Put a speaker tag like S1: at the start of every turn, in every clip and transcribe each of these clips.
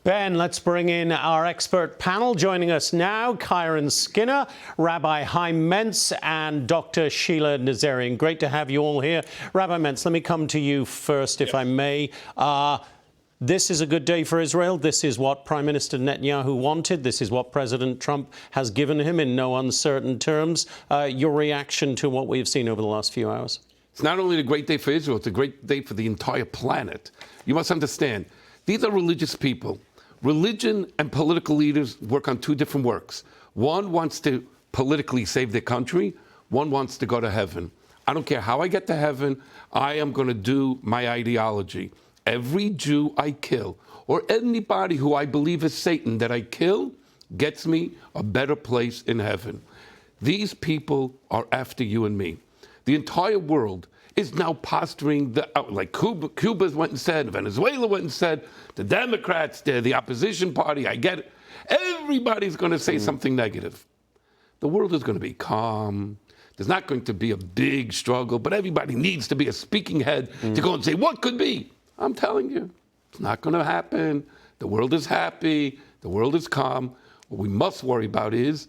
S1: Ben, let's bring in our expert panel. Joining us now, Kiron Skinner, Rabbi Chaim Mentz, and Dr. Sheila Nazarian. Great to have you all here. Rabbi Mentz, let me come to you first, if I may. This is a good day for Israel. This is what Prime Minister Netanyahu wanted. This is what President Trump has given him in no uncertain terms. Your reaction to what we have seen over the last few hours?
S2: It's not only a great day for Israel, it's a great day for the entire planet. You must understand, these are religious people. Religion and political leaders work on two different works. One wants to politically save their country. One wants to go to heaven. I don't care how I get to heaven. I am going to do my ideology. Every Jew I kill, or anybody who I believe is Satan that I kill, gets me a better place in heaven. These people are after you and me. The entire world is now posturing, like Cuba went and said, Venezuela went and said, the Democrats, the opposition party, I get it. Everybody's going to say something negative. The world is going to be calm. There's not going to be a big struggle, but everybody needs to be a speaking head to go and say, what could be? I'm telling you, it's not going to happen. The world is happy. The world is calm. What we must worry about is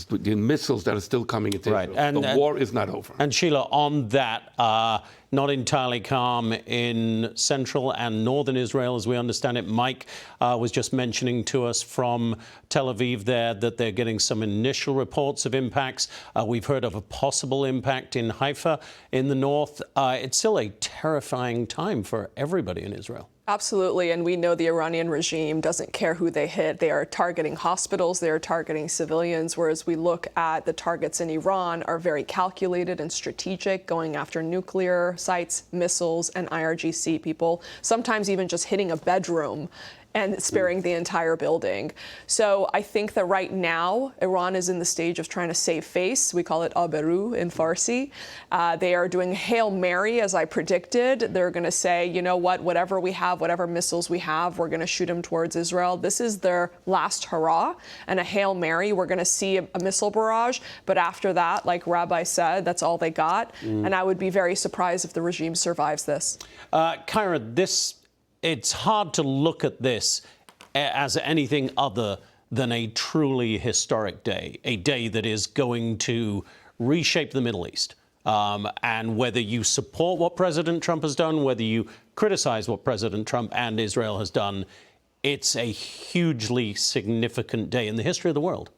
S2: the missiles that are still coming into Israel. And the war is not over.
S1: And Sheila, on that, not entirely calm in central and northern Israel, as we understand it. Mike was just mentioning to us from Tel Aviv there that they're getting some initial reports of impacts. We've heard of a possible impact in Haifa in the north. It's still a terrifying time for everybody in Israel.
S3: Absolutely, and we know the Iranian regime doesn't care who they hit. They are targeting hospitals, they are targeting civilians, whereas we look at the targets in Iran are very calculated and strategic, going after nuclear sites, missiles, and IRGC people, sometimes even just hitting a bedroom and sparing the entire building. So I think that right now, Iran is in the stage of trying to save face. We call it Aberu in Farsi. They are doing Hail Mary, as I predicted. They're going to say, you know what, whatever we have, whatever missiles we have, we're going to shoot them towards Israel. This is their last hurrah and a Hail Mary. We're going to see a missile barrage. But after that, like Rabbi said, that's all they got. And I would be very surprised if the regime survives this.
S1: Kyra, it's hard to look at this as anything other than a truly historic day, a day that is going to reshape the Middle East. And whether you support what President Trump has done, whether you criticize what President Trump and Israel has done, it's a hugely significant day in the history of the world.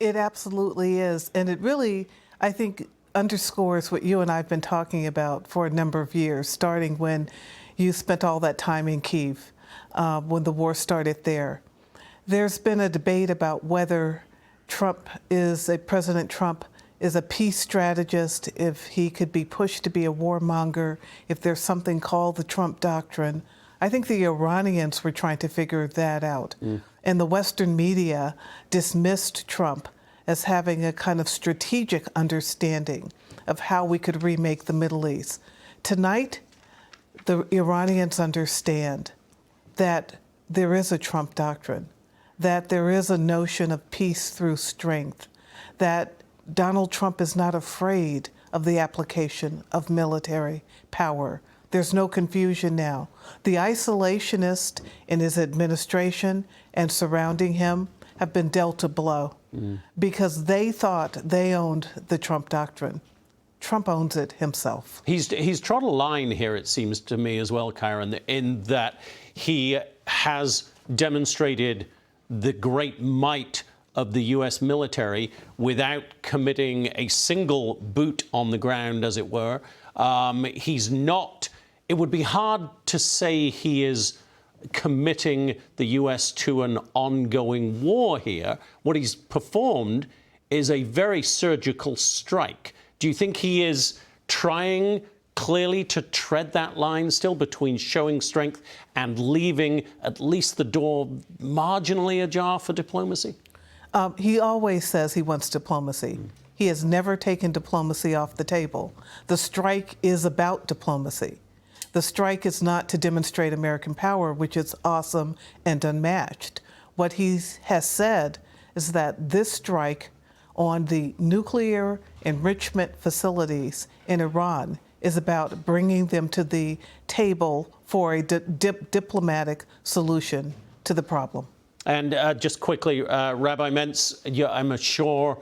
S4: It absolutely is. And it really, I think, underscores what you and I have been talking about for a number of years, starting when you spent all that time in Kyiv, when the war started there. There's been a debate about whether President Trump is a peace strategist, if he could be pushed to be a warmonger, if there's something called the Trump Doctrine. I think the Iranians were trying to figure that out. And the Western media dismissed Trump as having a kind of strategic understanding of how we could remake the Middle East. Tonight, the Iranians understand that there is a Trump doctrine, that there is a notion of peace through strength, that Donald Trump is not afraid of the application of military power. There's no confusion now. The isolationists in his administration and surrounding him have been dealt a blow because they thought they owned the Trump doctrine. Trump owns it himself.
S1: He's trod a line here, it seems to me, as well, Kiron, in that he has demonstrated the great might of the U.S. military without committing a single boot on the ground, as it were. He's not, it would be hard to say he is committing the U.S. to an ongoing war here. What he's performed is a very surgical strike. Do you think he is trying clearly to tread that line still between showing strength and leaving at least the door marginally ajar for diplomacy?
S4: He always says he wants diplomacy. He has never taken diplomacy off the table. The strike is about diplomacy. The strike is not to demonstrate American power, which is awesome and unmatched. What he has said is that this strike on the nuclear enrichment facilities in Iran is about bringing them to the table for a diplomatic solution to the problem.
S1: And just quickly, Rabbi Mentz, I'm sure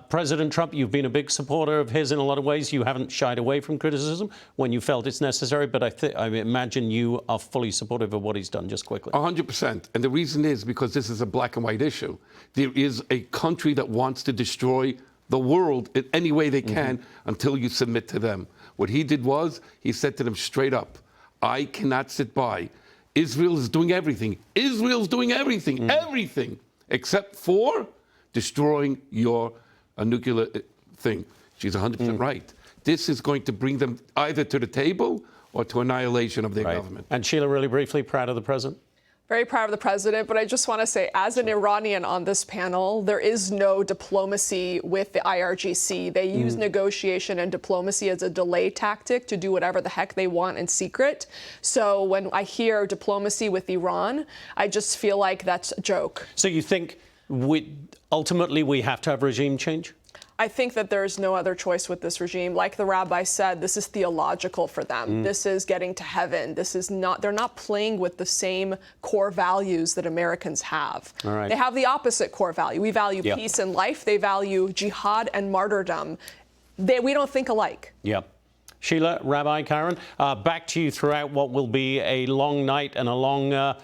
S1: President Trump, you've been a big supporter of his in a lot of ways. You haven't shied away from criticism when you felt it's necessary, but I imagine you are fully supportive of what he's done. Just quickly.
S2: 100%. And the reason is because this is a black and white issue. There is a country that wants to destroy the world in any way they can until you submit to them. What he did was, he said to them straight up, I cannot sit by. Israel is doing everything. Israel's doing everything, everything, except for destroying your nuclear thing. She's 100% right. This is going to bring them either to the table or to annihilation of their government.
S1: And Sheila, really briefly, proud of the president?
S3: Very proud of the president, but I just want to say, as an Iranian on this panel, there is no diplomacy with the IRGC. They use negotiation and diplomacy as a delay tactic to do whatever the heck they want in secret. So when I hear diplomacy with Iran, I just feel like that's a joke.
S1: So you think ultimately we have to have regime change?
S3: I think that there is no other choice with this regime. Like the rabbi said, this is theological for them. This is getting to heaven. This is not, they're not playing with the same core values that Americans have.
S1: All right.
S3: They have the opposite core value. We value peace and life. They value jihad and martyrdom. We don't think alike.
S1: Yep. Sheila, Rabbi Kiron, back to you throughout what will be a long night and a long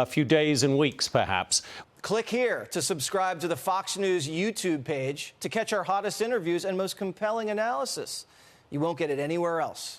S1: few days and weeks, perhaps.
S5: Click here to subscribe to the Fox News YouTube page to catch our hottest interviews and most compelling analysis. You won't get it anywhere else.